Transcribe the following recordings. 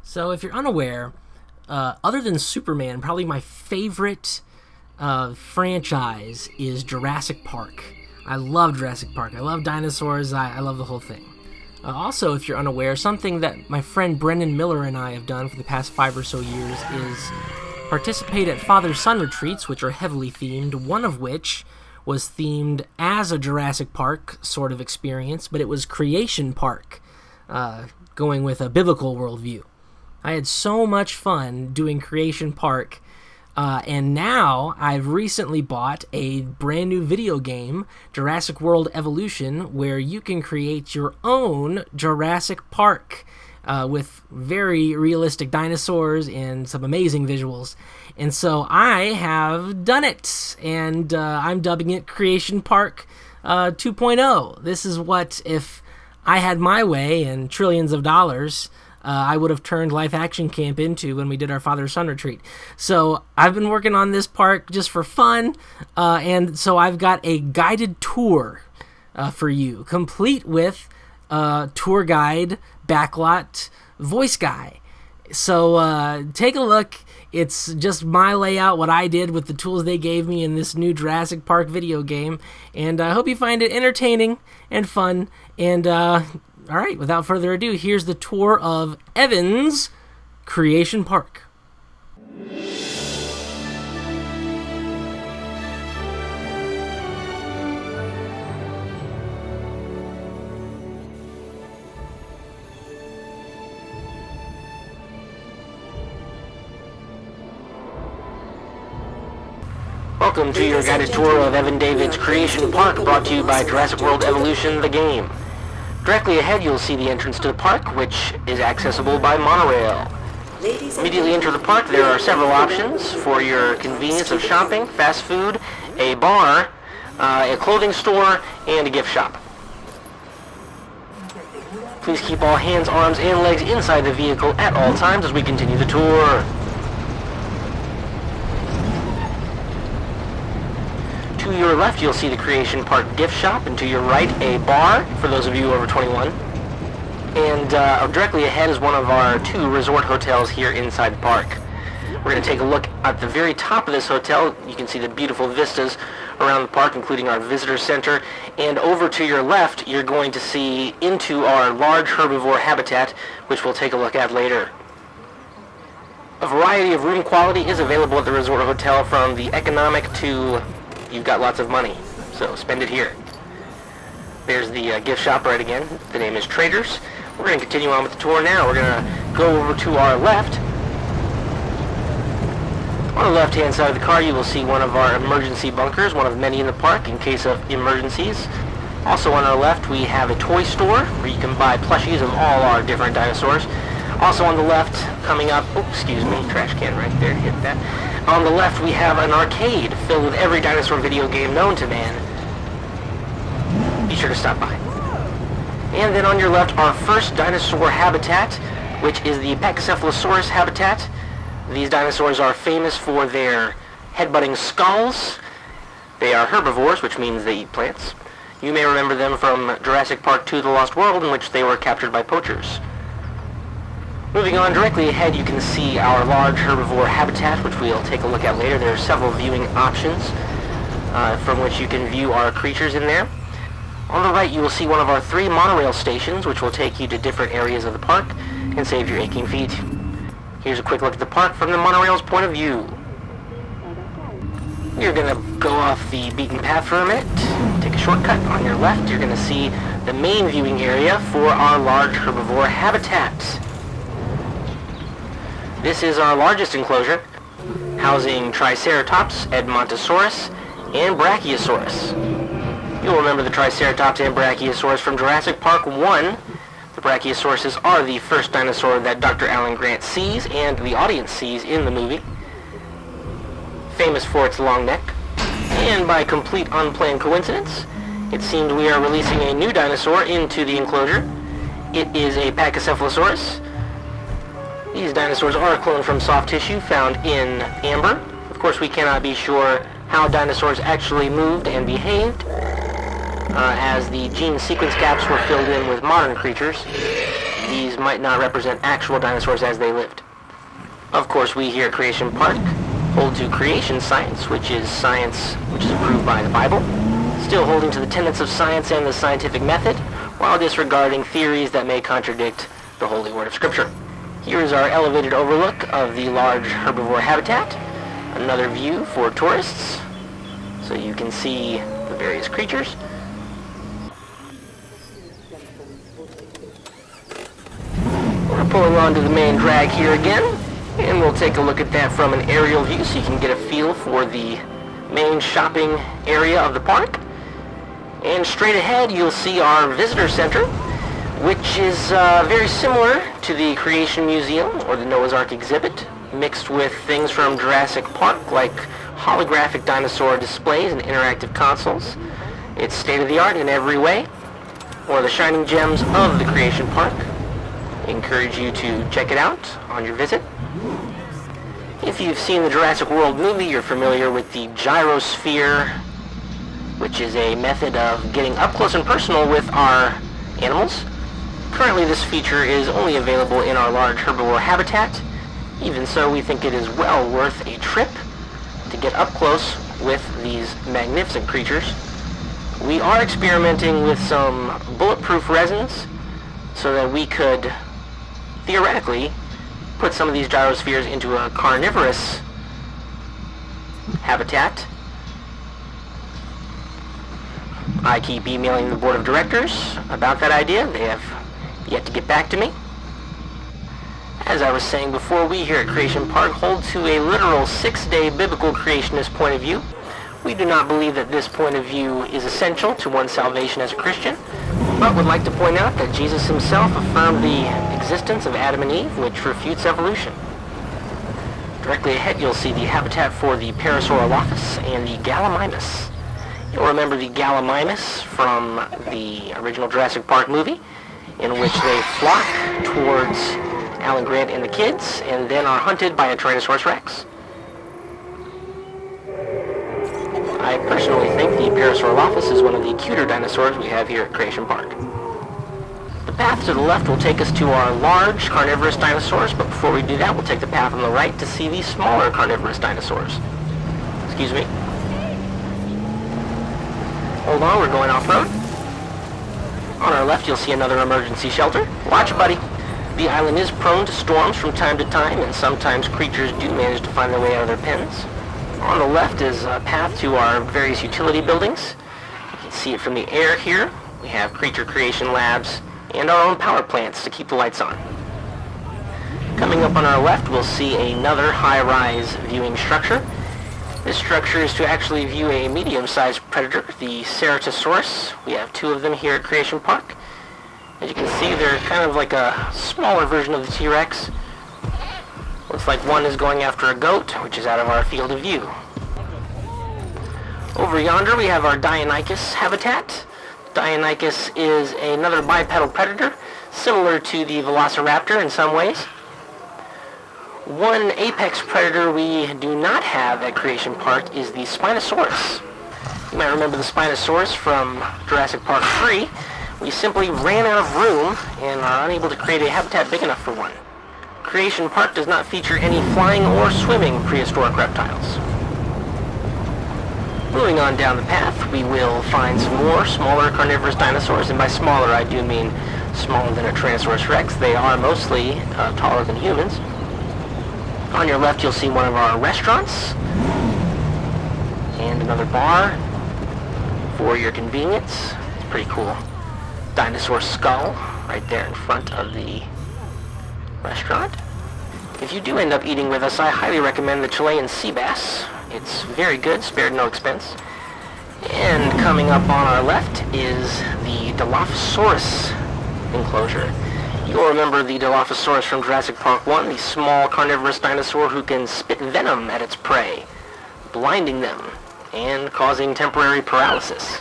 So if you're unaware, other than Superman, probably my favorite franchise is Jurassic Park. I love Jurassic Park. I love dinosaurs. I love the whole thing. Also, if you're unaware, something that my friend Brendan Miller and I have done for the past 5 or so years is participate at father-son retreats, which are heavily themed, one of which was themed as a Jurassic Park sort of experience, but it was Creation Park, going with a biblical worldview. I had so much fun doing Creation Park, and now I've recently bought a brand new video game, Jurassic World Evolution, where you can create your own Jurassic Park with very realistic dinosaurs and some amazing visuals. And so I have done it, and I'm dubbing it Creation Park 2.0. This is what, if I had my way and trillions of dollars, I would have turned Life Action Camp into when we did our father-son retreat. So I've been working on this park just for fun, and so I've got a guided tour for you, complete with tour guide, backlot, voice guy. So take a look. It's just my layout, what I did with the tools they gave me in this new Jurassic Park video game, and I hope you find it entertaining and fun. And all right, without further ado, here's the tour of Evan's Creation Park. Welcome to your guided tour of Evan David's Creation Park, brought to you by Jurassic World Evolution, the game. Directly ahead, you'll see the entrance to the park, which is accessible by monorail. Immediately enter the park, there are several options for your convenience of shopping: fast food, a bar, a clothing store, and a gift shop. Please keep all hands, arms, and legs inside the vehicle at all times as we continue the tour. To your left, you'll see the Creation Park gift shop, and to your right, a bar for those of you over 21. And directly ahead is one of our 2 resort hotels here inside the park. We're going to take a look at the very top of this hotel. You can see the beautiful vistas around the park, including our visitor center. And over to your left, you're going to see into our large herbivore habitat, which we'll take a look at later. A variety of room quality is available at the resort hotel, from the economic to you've got lots of money, so spend it here. There's the gift shop right again. The name is Traders. We're going to continue on with the tour now. We're going to go over to our left. On the left-hand side of the car, you will see one of our emergency bunkers, one of many in the park in case of emergencies. Also on our left, we have a toy store where you can buy plushies of all our different dinosaurs. Also on the left, coming up, trash can right there, hit that. On the left, we have an arcade filled with every dinosaur video game known to man. Be sure to stop by. And then on your left, our first dinosaur habitat, which is the Pachycephalosaurus habitat. These dinosaurs are famous for their head-butting skulls. They are herbivores, which means they eat plants. You may remember them from Jurassic Park 2: The Lost World, in which they were captured by poachers. Moving on, directly ahead, you can see our large herbivore habitat, which we'll take a look at later. There are several viewing options from which you can view our creatures in there. On the right, you will see one of our 3 monorail stations, which will take you to different areas of the park and save your aching feet. Here's a quick look at the park from the monorail's point of view. You're going to go off the beaten path for a minute, take a shortcut. On your left, you're going to see the main viewing area for our large herbivore habitat. This is our largest enclosure, housing Triceratops, Edmontosaurus, and Brachiosaurus. You'll remember the Triceratops and Brachiosaurus from Jurassic Park 1. The Brachiosauruses are the first dinosaur that Dr. Alan Grant sees and the audience sees in the movie. Famous for its long neck. And by complete unplanned coincidence, it seems we are releasing a new dinosaur into the enclosure. It is a Pachycephalosaurus. These dinosaurs are a clone from soft tissue found in amber. Of course, we cannot be sure how dinosaurs actually moved and behaved, as the gene sequence gaps were filled in with modern creatures. these might not represent actual dinosaurs as they lived. Of course, we here at Creation Park hold to creation science, which is approved by the Bible, still holding to the tenets of science and the scientific method, while disregarding theories that may contradict the Holy Word of Scripture. Here is our elevated overlook of the large herbivore habitat, another view for tourists, so you can see the various creatures. We're pulling onto the main drag here again, and we'll take a look at that from an aerial view so you can get a feel for the main shopping area of the park. And straight ahead you'll see our visitor center, which is very similar to the Creation Museum or the Noah's Ark exhibit, mixed with things from Jurassic Park like holographic dinosaur displays and interactive consoles. It's state-of-the-art in every way, one of the shining gems of the Creation Park. I encourage you to check it out on your visit. If you've seen the Jurassic World movie, you're familiar with the gyrosphere, which is a method of getting up close and personal with our animals. Currently, this feature is only available in our large herbivore habitat. Even so, we think it is well worth a trip to get up close with these magnificent creatures. We are experimenting with some bulletproof resins so that we could theoretically put some of these gyrospheres into a carnivorous habitat. I keep emailing the board of directors about that idea. They have yet to get back to me. As I was saying before, we here at Creation Park hold to a literal 6-day biblical creationist point of view. We do not believe that this point of view is essential to one's salvation as a Christian, but would like to point out that Jesus himself affirmed the existence of Adam and Eve, which refutes evolution. Directly ahead you'll see the habitat for the Parasaurolophus and the Gallimimus. You'll remember the Gallimimus from the original Jurassic Park movie, in which they flock towards Alan Grant and the kids, and then are hunted by a Tyrannosaurus Rex. I personally think the Parasaurolophus is one of the cuter dinosaurs we have here at Creation Park. The path to the left will take us to our large carnivorous dinosaurs, but before we do that, we'll take the path on the right to see the smaller carnivorous dinosaurs. Excuse me. Hold on, we're going off-road. On our left, you'll see another emergency shelter. Watch, buddy. The island is prone to storms from time to time, and sometimes creatures do manage to find their way out of their pens. On the left is a path to our various utility buildings. You can see it from the air here. We have creature creation labs and our own power plants to keep the lights on. Coming up on our left, we'll see another high-rise viewing structure. This structure is to actually view a medium-sized predator, the Ceratosaurus. We have 2 of them here at Creation Park. As you can see, they're kind of like a smaller version of the T-Rex. Looks like one is going after a goat, which is out of our field of view. Over yonder, we have our Deinonychus habitat. Deinonychus is another bipedal predator, similar to the Velociraptor in some ways. One apex predator we do not have at Creation Park is the Spinosaurus. You might remember the Spinosaurus from Jurassic Park 3. We simply ran out of room and are unable to create a habitat big enough for one. Creation Park does not feature any flying or swimming prehistoric reptiles. Moving on down the path, we will find some more smaller carnivorous dinosaurs, and by smaller I do mean smaller than a Tyrannosaurus Rex. They are mostly taller than humans. On your left, you'll see one of our restaurants and another bar for your convenience. It's pretty cool. Dinosaur skull right there in front of the restaurant. If you do end up eating with us, I highly recommend the Chilean sea bass. It's very good, spared no expense. And coming up on our left is the Dilophosaurus enclosure. You'll remember the Dilophosaurus from Jurassic Park 1, the small carnivorous dinosaur who can spit venom at its prey, blinding them and causing temporary paralysis.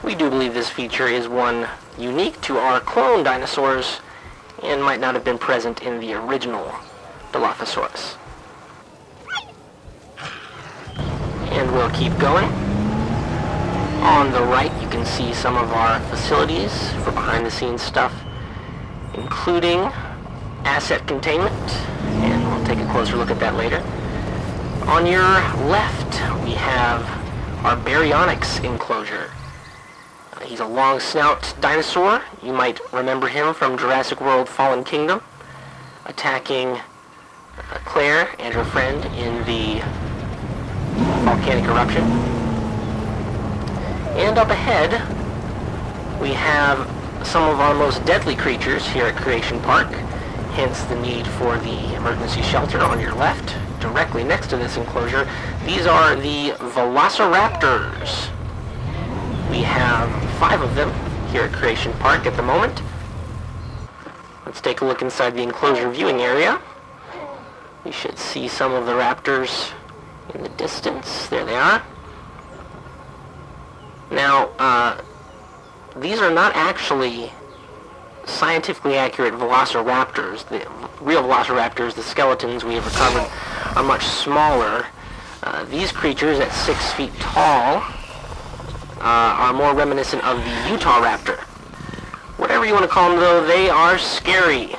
We do believe this feature is one unique to our clone dinosaurs and might not have been present in the original Dilophosaurus. And we'll keep going. On the right, you can see some of our facilities for behind-the-scenes stuff. including asset containment, and we'll take a closer look at that later. On your left, we have our baryonyx enclosure. He's a long snout dinosaur. You might remember him from Jurassic World Fallen Kingdom, attacking Claire and her friend in the volcanic eruption. And up ahead, we have some of our most deadly creatures here at Creation Park, hence the need for the emergency shelter on your left. Directly next to this enclosure, these are the velociraptors. We have 5 of them here at Creation Park at the moment. Let's take a look inside the enclosure viewing area. You should see some of the raptors in the distance. There they are. Now, these are not actually scientifically accurate velociraptors. The real velociraptors, the skeletons we have recovered, are much smaller. These creatures at 6 feet tall are more reminiscent of the Utah raptor. Whatever you want to call them, though, they are scary.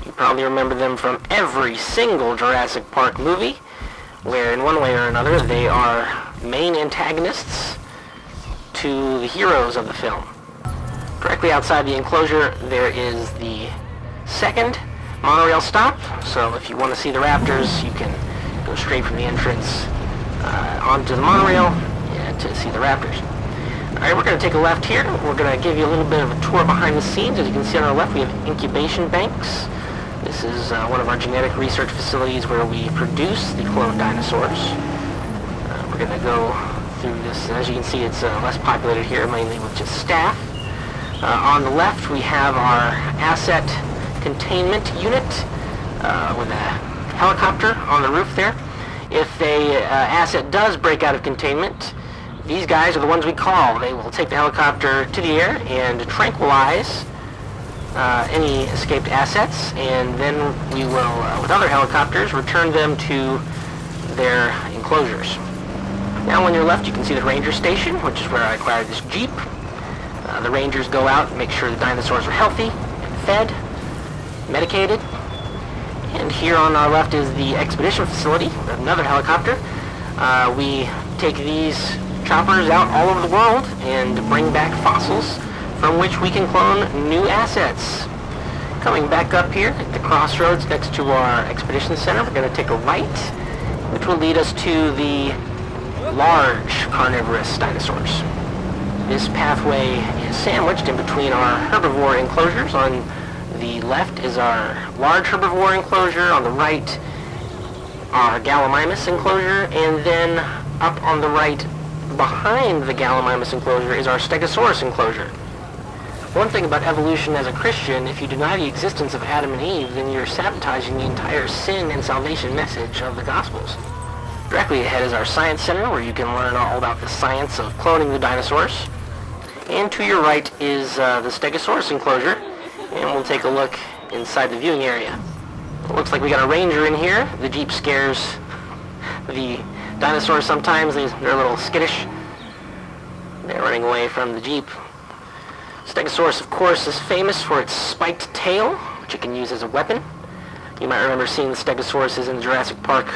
You probably remember them from every single Jurassic Park movie, where in one way or another they are main antagonists to the heroes of the film. Directly outside the enclosure, there is the second monorail stop, so if you want to see the raptors, you can go straight from the entrance onto the monorail to see the raptors. Alright, we're going to take a left here. We're going to give you a little bit of a tour behind the scenes. As you can see on our left, we have incubation banks. This is one of our genetic research facilities where we produce the cloned dinosaurs. We're going to go through this. As you can see, it's less populated here, mainly with just staff. On the left, we have our asset containment unit with a helicopter on the roof there. If a asset does break out of containment, these guys are the ones we call. They will take the helicopter to the air and tranquilize any escaped assets, and then we will, with other helicopters, return them to their enclosures. Now on your left, you can see the ranger station, which is where I acquired this Jeep. The rangers go out and make sure the dinosaurs are healthy, fed, medicated. And here on our left is the expedition facility, another helicopter. We take these choppers out all over the world and bring back fossils from which we can clone new assets. Coming back up here at the crossroads next to our expedition center, we're going to take a right, which will lead us to the large carnivorous dinosaurs. This pathway is sandwiched in between our herbivore enclosures. On the left is our large herbivore enclosure, on the right our Gallimimus enclosure, and then up on the right behind the Gallimimus enclosure is our Stegosaurus enclosure. One thing about evolution as a Christian, if you deny the existence of Adam and Eve, then you're sabotaging the entire sin and salvation message of the Gospels. Directly ahead is our Science Center, where you can learn all about the science of cloning the dinosaurs. And to your right is the Stegosaurus enclosure, and we'll take a look inside the viewing area. It looks like we got a ranger in here. The Jeep scares the dinosaurs sometimes. They're a little skittish. They're running away from the Jeep. Stegosaurus, of course, is famous for its spiked tail, which it can use as a weapon. You might remember seeing the Stegosauruses in Jurassic Park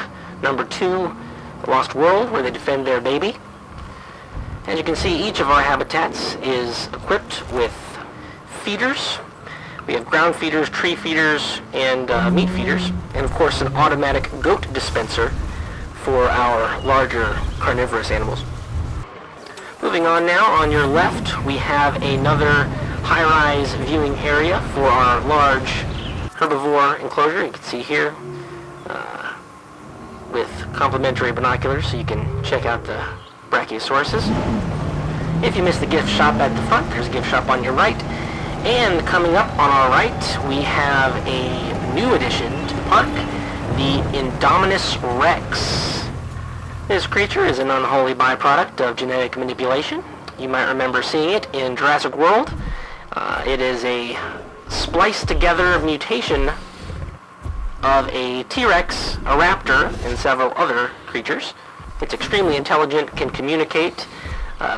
number 2, The Lost World, where they defend their baby. As you can see, each of our habitats is equipped with feeders. We have ground feeders, tree feeders, and meat feeders, and of course an automatic goat dispenser for our larger carnivorous animals. Moving on now, on your left, we have another high-rise viewing area for our large herbivore enclosure. You can see here with complementary binoculars, so you can check out the Brachiosauruses. If you missed the gift shop at the front, there's a gift shop on your right. And coming up on our right, we have a new addition to the park, the Indominus Rex. This creature is an unholy byproduct of genetic manipulation. You might remember seeing it in Jurassic World. It is a spliced together mutation of a T-Rex, a raptor, and several other creatures. It's extremely intelligent, can communicate,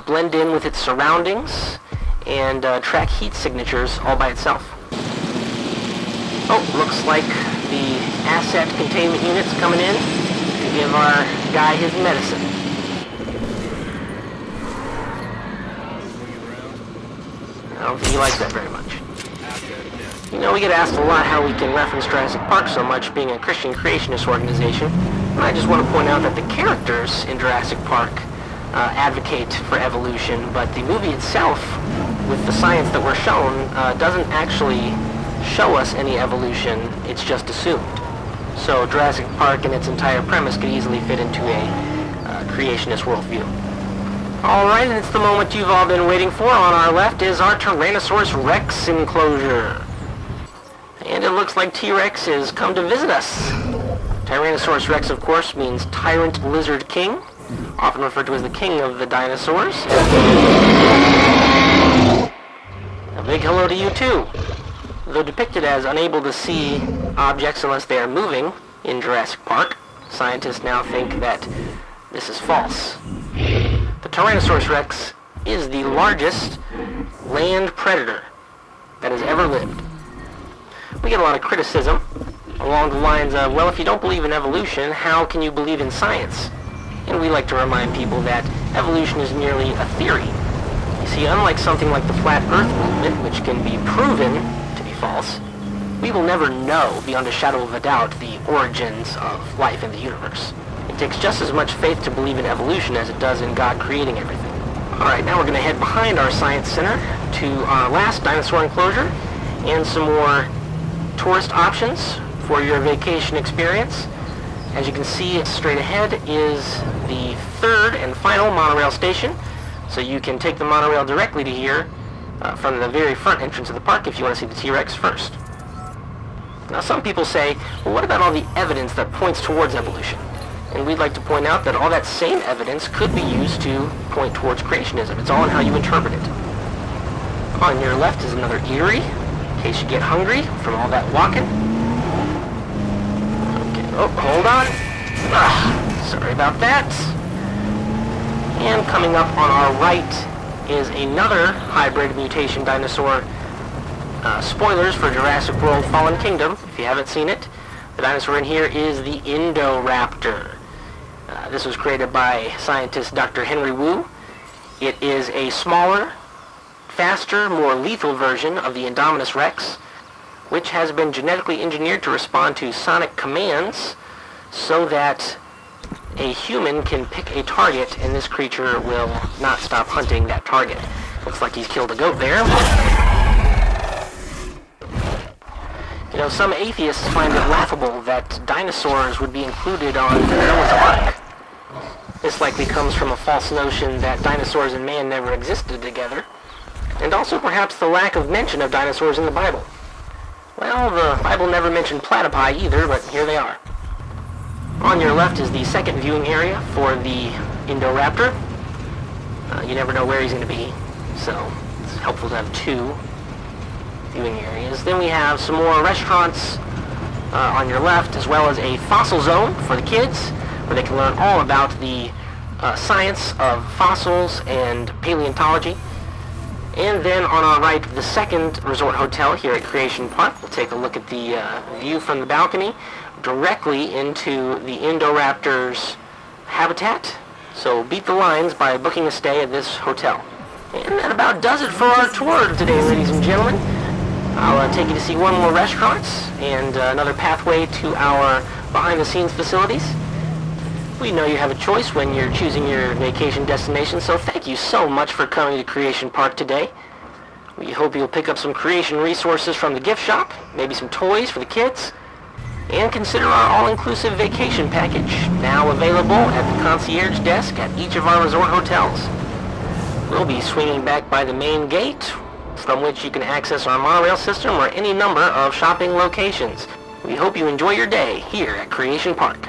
blend in with its surroundings, and track heat signatures all by itself. Oh, looks like the asset containment unit's coming in to give our guy his medicine. I don't think he likes that very much. You know, we get asked a lot how we can reference Jurassic Park so much, being a Christian creationist organization. And I just want to point out that the characters in Jurassic Park advocate for evolution, but the movie itself, with the science that we're shown, doesn't actually show us any evolution. It's just assumed. So Jurassic Park and its entire premise could easily fit into a creationist worldview. Alright, and it's the moment you've all been waiting for. On our left is our Tyrannosaurus Rex enclosure. And it looks like T-Rex has come to visit us. Tyrannosaurus Rex, of course, means Tyrant Lizard King, often referred to as the king of the dinosaurs. A big hello to you too. Though depicted as unable to see objects unless they are moving in Jurassic Park, scientists now think that this is false. The Tyrannosaurus Rex is the largest land predator that has ever lived. We get a lot of criticism along the lines of, well, if you don't believe in evolution, how can you believe in science? And we like to remind people that evolution is merely a theory. You see, unlike something like the flat Earth movement, which can be proven to be false, we will never know beyond a shadow of a doubt the origins of life in the universe. It takes just as much faith to believe in evolution as it does in God creating everything. Alright, now we're going to head behind our science center to our last dinosaur enclosure and some more tourist options for your vacation experience. As you can see, straight ahead is the third and final monorail station, so you can take the monorail directly to here from the very front entrance of the park if you want to see the T-Rex first. Now some people say, well, what about all the evidence that points towards evolution? And we'd like to point out that all that same evidence could be used to point towards creationism. It's all in how you interpret it. On your left is another eatery, in case you get hungry from all that walking. Okay, oh, hold on. Sorry about that. And coming up on our right is another hybrid mutation dinosaur. Spoilers for Jurassic World Fallen Kingdom, if you haven't seen it. The dinosaur in here is the Indoraptor. This was created by scientist Dr. Henry Wu. It is a smaller, faster, more lethal version of the Indominus Rex, which has been genetically engineered to respond to sonic commands so that a human can pick a target and this creature will not stop hunting that target. Looks like he's killed a goat there. You know, some atheists find it laughable that dinosaurs would be included on Noah's Ark. This likely comes from a false notion that dinosaurs and man never existed together, and also perhaps the lack of mention of dinosaurs in the Bible. Well, the Bible never mentioned platypi either, but here they are. On your left is the second viewing area for the Indoraptor. You never know where he's going to be, so it's helpful to have two viewing areas. Then we have some more restaurants on your left, as well as a fossil zone for the kids, where they can learn all about the science of fossils and paleontology. And then on our right, the second resort hotel here at Creation Park. We'll take a look at the view from the balcony directly into the Indoraptor's habitat. So beat the lines by booking a stay at this hotel. And that about does it for our tour today, ladies and gentlemen. I'll take you to see one more restaurant and another pathway to our behind-the-scenes facilities. We know you have a choice when you're choosing your vacation destination, so thank you so much for coming to Creation Park today. We hope you'll pick up some creation resources from the gift shop, maybe some toys for the kids, and consider our all-inclusive vacation package, now available at the concierge desk at each of our resort hotels. We'll be swinging back by the main gate, from which you can access our monorail system or any number of shopping locations. We hope you enjoy your day here at Creation Park.